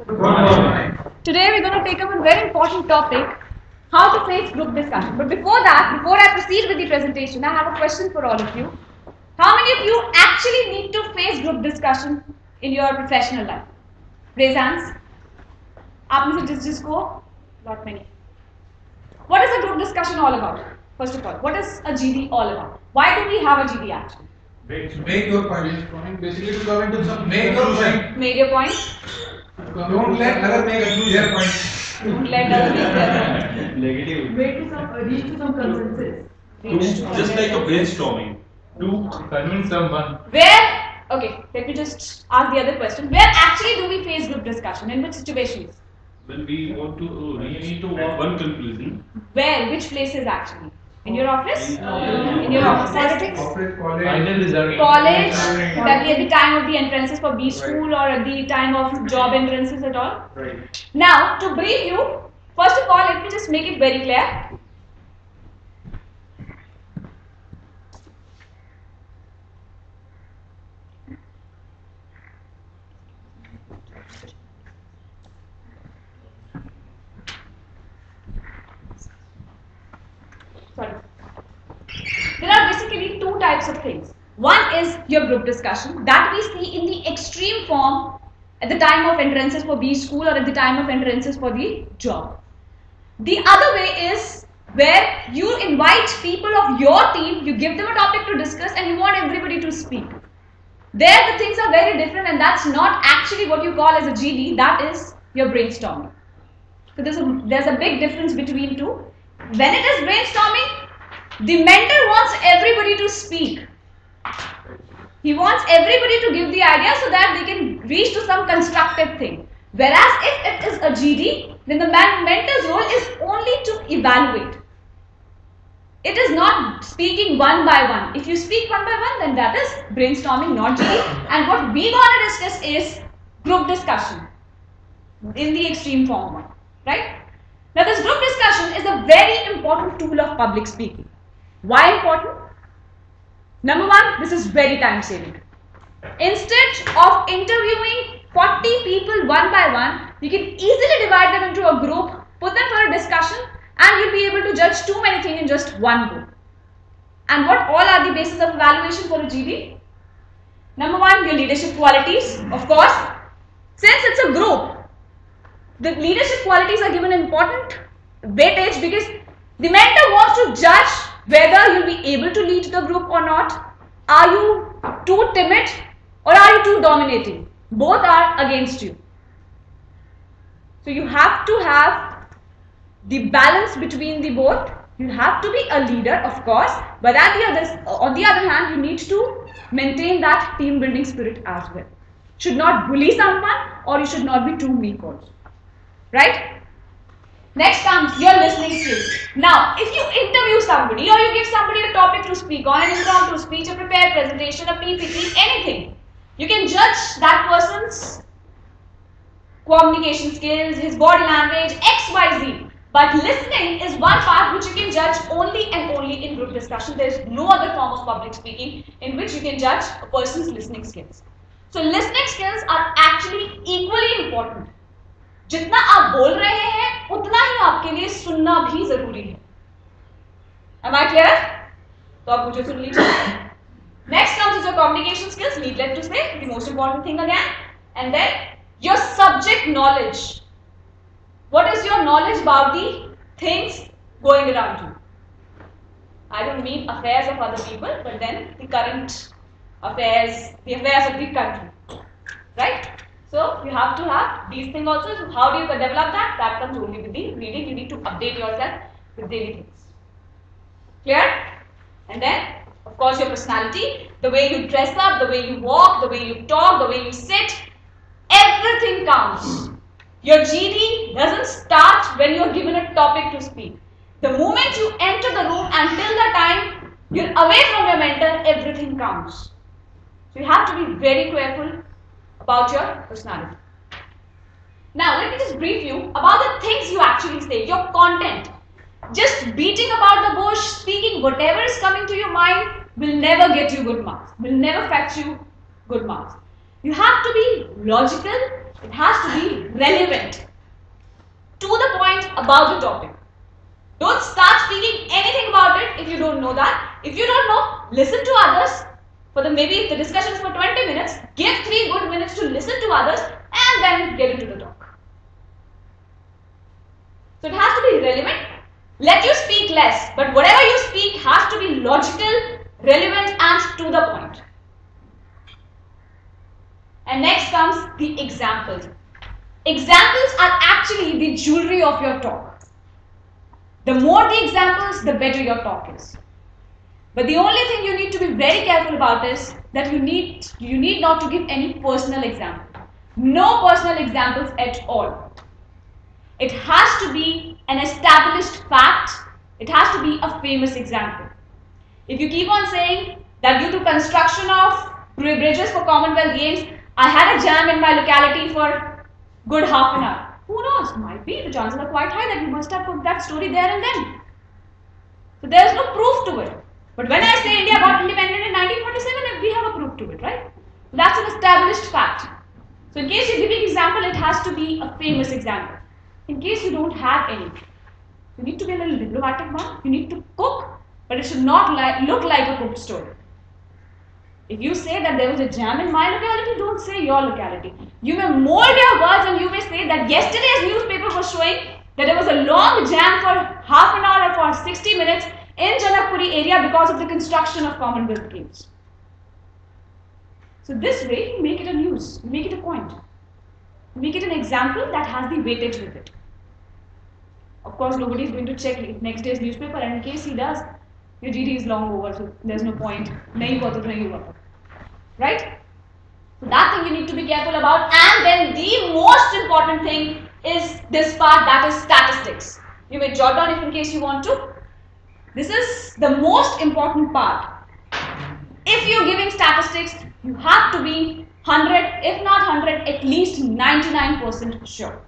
Good morning. Today we're going to take up a very important topic, how to face group discussion. But before that, before I proceed with the presentation, I have a question for all of you. How many of you actually need to face group discussion in your professional life? Raise hands. आप में से जिसको not many. What is a group discussion all about? First of all, what is a GD all about? Why do we have a GD actually? Make your point. Basically, to come into some make your point. Make your point. Don't let other make their point. Don't let others make their point. Negative. Reach to some consensus. Just like a brainstorming. To convince someone. Where, okay, let me just ask the other question. Where actually do we face group discussion? In which situations? When we want to reach to one conclusion. Where? Which places actually? In your office? In your office? Politics? Corporate, college. Final result. College? Would that be at the time of the entrances for B school or at the time of job entrances at all? Right. Now, to brief you, first of all, let me just make it very clear. Sorry. There are basically two types of things. One is your group discussion that we see in the extreme form at the time of entrances for B school or at the time of entrances for the job. The other way is where you invite people of your team, you give them a topic to discuss and you want everybody to speak. There the things are very different and that's not actually what you call as a GD, that is your brainstorming. So there's a big difference between two. When it is brainstorming, the mentor wants everybody to speak. He wants everybody to give the idea so that they can reach to some constructive thing. Whereas if it is a GD, then the mentor's role is only to evaluate. It is not speaking one by one. If you speak one by one, then that is brainstorming, not GD. And what we want to discuss is group discussion in the extreme form one, right? Now this group discussion is a very important tool of public speaking. Why important? Number one, this is very time saving. Instead of interviewing 40 people one by one, you can easily divide them into a group, put them for a discussion and you'll be able to judge too many things in just one group. And what all are the basis of evaluation for a GD? Number one, your leadership qualities, of course. Since it's a group, the leadership qualities are given important weightage because the mentor wants to judge whether you'll be able to lead the group or not. Are you too timid or are you too dominating? Both are against you. So you have to have the balance between the both. You have to be a leader, of course, but on the other hand, you need to maintain that team building spirit as well. Should not bully someone or you should not be too meek also. Right? Next comes your listening skills. Now, if you interview somebody or you give somebody a topic to speak on, an impromptu speech, a prepared presentation, a PPT, anything, you can judge that person's communication skills, his body language, XYZ. But listening is one part which you can judge only and only in group discussion. There is no other form of public speaking in which you can judge a person's listening skills. So listening skills are actually equally important. जितना आप बोल रहे हैं उतना ही आपके लिए सुनना भी जरूरी है. Am I clear? तो आप मुझे सुन लीजिए. Next comes your communication skills. Needless to say, the most important thing again. And then your subject knowledge. What is your knowledge about the things going around you? I don't mean affairs of other people, but then the current affairs, the affairs of the country, right? So you have to have these things also. So how do you develop that? That comes only with the reading. You need to update yourself with daily things. Clear? And then, of course, your personality, the way you dress up, the way you walk, the way you talk, the way you sit, everything counts. Your GD doesn't start when you are given a topic to speak. The moment you enter the room until the time you're away from your mentor, everything counts. So you have to be very careful about your personality. Now let me just brief you about the things you actually say, your content. Just beating about the bush, speaking whatever is coming to your mind will never get you good marks, will never fetch you good marks. You have to be logical, It has to be relevant, to the point, about the topic. Don't start speaking anything about it if you don't know that. If you don't know, listen to others. Maybe if the discussion is for 20 minutes, give 3 good minutes to listen to others and then get into the talk. So it has to be relevant. Let you speak less, but whatever you speak has to be logical, relevant and to the point. And next comes the examples. Examples are actually the jewelry of your talk. The more the examples, the better your talk is. But the only thing you need to be very careful about is that you need not to give any personal example. No personal examples at all. It has to be an established fact. It has to be a famous example. If you keep on saying that due to construction of bridges for Commonwealth Games, I had a jam in my locality for good half an hour. Who knows? Might be. The chances are quite high that you must have put that story there and then. So there is no proof to it. But when I say India got independent in 1947, we have a proof to it, right? That's an established fact. So in case you're giving example, it has to be a famous example. In case you don't have any, you need to be a little diplomatic one. You need to cook, but it should not look like a cooked story. If you say that there was a jam in my locality, don't say your locality. You may mold your words and you may say that yesterday's newspaper was showing that there was a long jam for half an hour or for 60 minutes in Janakpuri area because of the construction of Commonwealth Games. So this way, you make it a news, you make it a point. You make it an example that has the weightage with it. Of course, nobody is going to check next day's newspaper, and in case he does, your GD is long over, so there's no point. Nahi hua to nahi hua. Right? So that thing you need to be careful about. And then the most important thing is this part, that is statistics. You may jot down if in case you want to. This is the most important part. If you're giving statistics, you have to be 100, if not 100, at least 99% sure.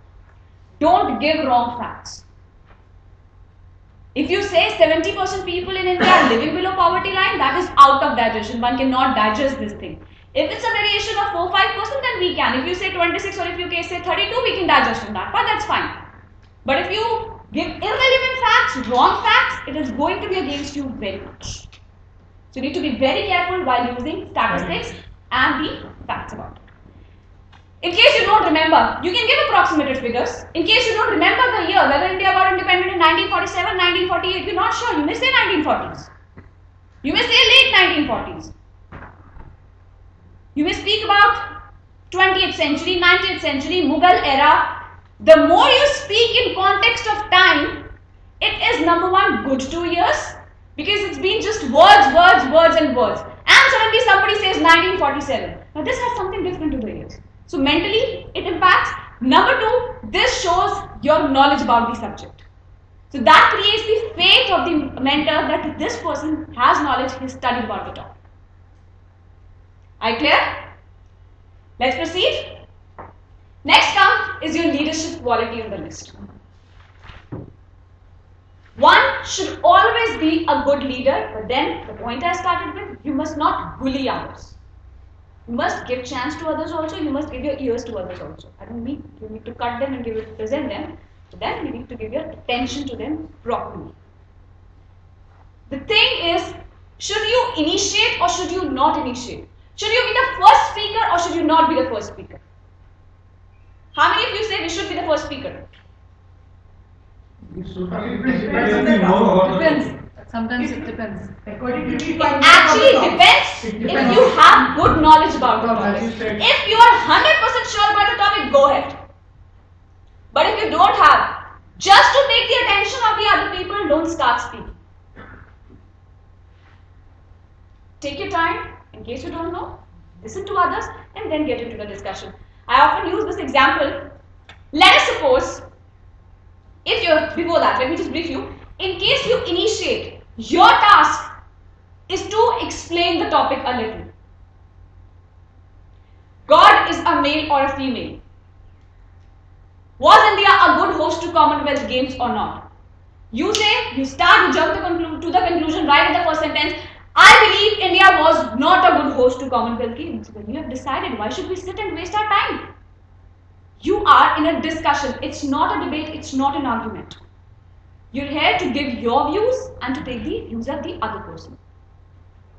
Don't give wrong facts. If you say 70% people in India are living below poverty line, that is out of digestion. One cannot digest this thing. If it's a variation of 4-5%, then we can. If you say 26 or if you say 32, we can digest on that part, that's fine. But if you give irrelevant facts, wrong facts, it is going to be against you very much. So you need to be very careful while using statistics and the facts about it. In case you don't remember, you can give approximated figures. In case you don't remember the year, whether India got independent in 1947, 1948, you're not sure, you may say 1940s. You may say late 1940s. You may speak about 20th century, 19th century, Mughal era. The more you speak in context of time, it is number one, good 2 years, because it's been just words, words, words and words. And suddenly somebody says 1947. Now this has something different to the years. So mentally, it impacts. Number two, this shows your knowledge about the subject. So that creates the faith of the mentor that this person has knowledge, he studied about the topic. Are you clear? Let's proceed. Next come is your leadership quality on the list. One should always be a good leader, but then the point I started with, you must not bully others. You must give chance to others also, you must give your ears to others also. I don't mean you need to cut them and present them, but then you need to give your attention to them properly. The thing is, should you initiate or should you not initiate? Should you be the first speaker or should you not be the first speaker? How many of you say we should be the first speaker? Depends. Sometimes it depends. It actually depends if you have good knowledge about the topic. If you are 100% sure about the topic, go ahead. But if you don't have, just to take the attention of the other people, don't start speaking. Take your time, in case you don't know, listen to others and then get into the discussion. I often use this example. Let us suppose, before that, let me just brief you. In case you initiate, your task is to explain the topic a little. God is a male or a female. Was India a good host to Commonwealth Games or not? You say, you jump to the conclusion right in the first sentence. I believe India was not a good host to Commonwealth Games. When you have decided, why should we sit and waste our time? are in a discussion. It's not a debate, it's not an argument. You're here to give your views and to take the views of the other person.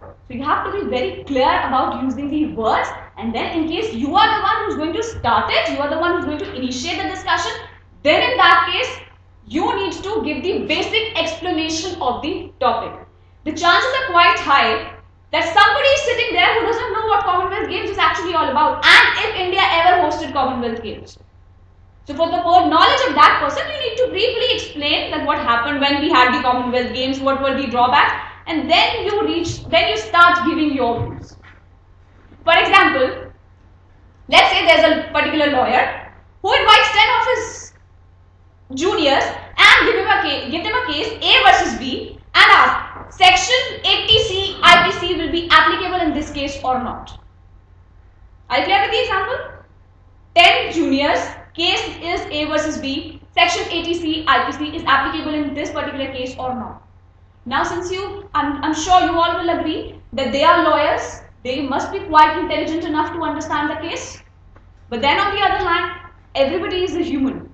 So you have to be very clear about using the words, and then in case you are the one who's going to start it, you are the one who's going to initiate the discussion, then in that case, you need to give the basic explanation of the topic. The chances are quite high that somebody is sitting there who doesn't know what Commonwealth Games is actually all about, and if India ever hosted Commonwealth Games. So for the knowledge of that person, you need to briefly explain that what happened when we had the Commonwealth Games, what were the drawbacks, and then you start giving your views. For example, let's say there's a particular lawyer who invites 10 of his juniors and give them a case A versus B and ask, section 80C IPC will be applicable in this case or not. Are you clear with the example? 10 juniors, case is A versus B, section 80C IPC is applicable in this particular case or not. Now since I'm sure you all will agree that they are lawyers, they must be quite intelligent enough to understand the case. But then on the other hand, everybody is a human.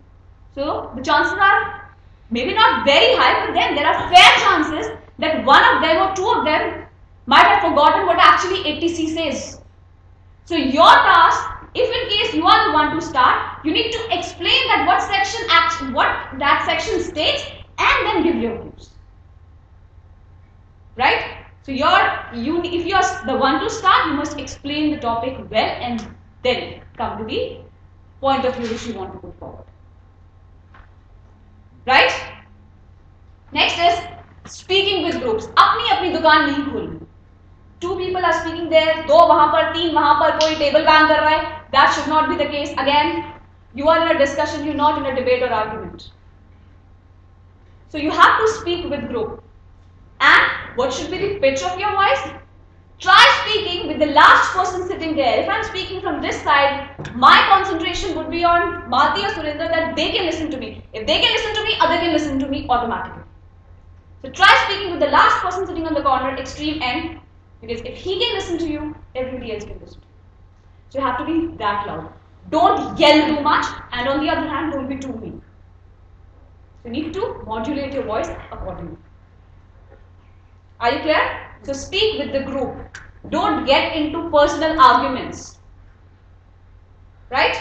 So the chances are maybe not very high, but then there are fair chances that one of them or two of them might have forgotten what actually 80C says. So your task, if in case you are the one to start, you need to explain that what that section states and then give your views. Right? So if you are the one to start, you must explain the topic well and then come to the point of view which you want to put forward. Right? Next is speaking with groups. अपनी दुकान नहीं खोलनी. 2 people are speaking there, 2 वहाँ पर, 3 वहाँ पर, कोई table bang कर रहा है. That should not be the case. Again, you are in a discussion, you're not in a debate or argument. So you have to speak with group. And what should be the pitch of your voice? Try speaking with the last person sitting there. If I'm speaking from this side, my concentration would be on Malti or Surendra, that they can listen to me. If they can listen to me, other can listen to me automatically. So try speaking with the last person sitting on the corner, extreme end, because if he can listen to you, everybody else can listen to you. So you have to be that loud. Don't yell too much, and on the other hand, don't be too mean. You need to modulate your voice accordingly. Are you clear? So speak with the group. Don't get into personal arguments. Right?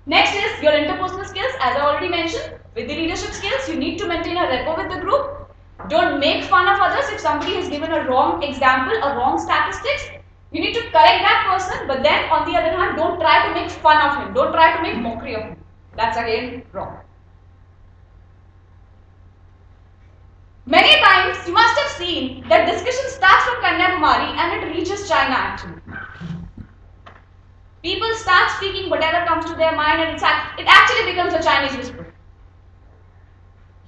Next is your interpersonal skills. As I already mentioned, with the leadership skills, you need to maintain a rapport with the group. Don't make fun of others. If somebody has given a wrong example or wrong statistics, you need to correct that person, but then on the other hand, don't try to make fun of him. Don't try to make mockery of him. That's again wrong. Many times you must have seen that discussion starts from Kanyakumari and it reaches China actually. People start speaking whatever comes to their mind and it actually becomes a Chinese whisper.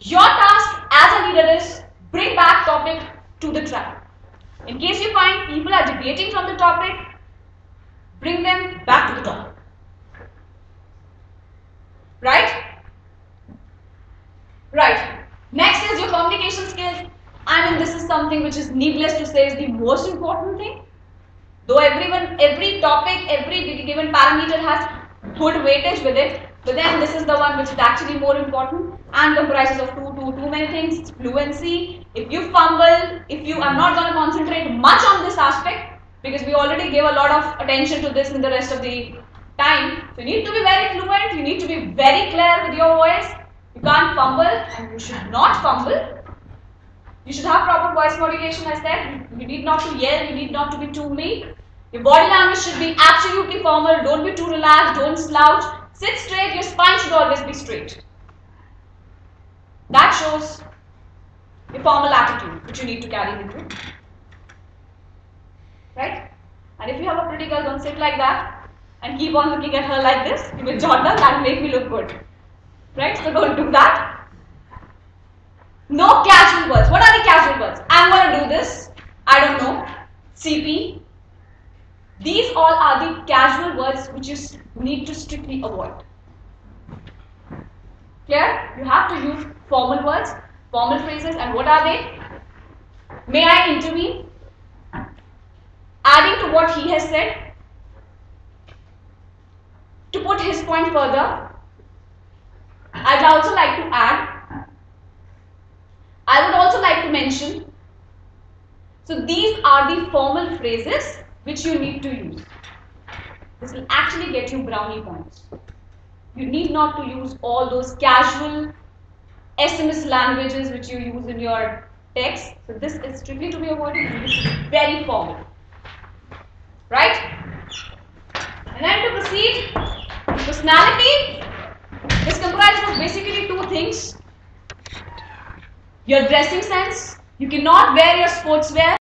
Your task as a leader is bring back topic to the track. In case you find people are deviating from the topic, bring them back to the topic. Right? Right. Next is your communication skills. I mean, this is something which is needless to say is the most important thing. Though every topic, every given parameter has good weightage with it, but then this is the one which is actually more important and comprises of too many things. It's fluency. If you fumble, I'm not going to concentrate much on this aspect because we already gave a lot of attention to this in the rest of the time. So you need to be very fluent. You need to be very clear with your voice. You can't fumble and you should not fumble. You should have proper voice modulation, as I said. You need not to yell, you need not to be too meek. Your body language should be absolutely formal. Don't be too relaxed, don't slouch. Sit straight, your spine should always be straight. That shows your formal attitude which you need to carry with you. Right? And if you have a pretty girl, don't sit like that and keep on looking at her like this. You will jot down, that will make me look good. Right? So don't do that. No casual words. What are the casual words? I'm going to do this. I don't know. CP. These all are the casual words which you need to strictly avoid. Clear? You have to use formal words, formal phrases, and what are they? May I intervene? Adding to what he has said. to put his point further, I'd also like to add, I would also like to mention, so these are the formal phrases which you need to use. This will actually get you brownie points. You need not to use all those casual SMS languages which you use in your text. So this is strictly to be avoided and this is very formal. Right? And then to proceed, personality is comprised of basically two things. Your dressing sense. You cannot wear your sportswear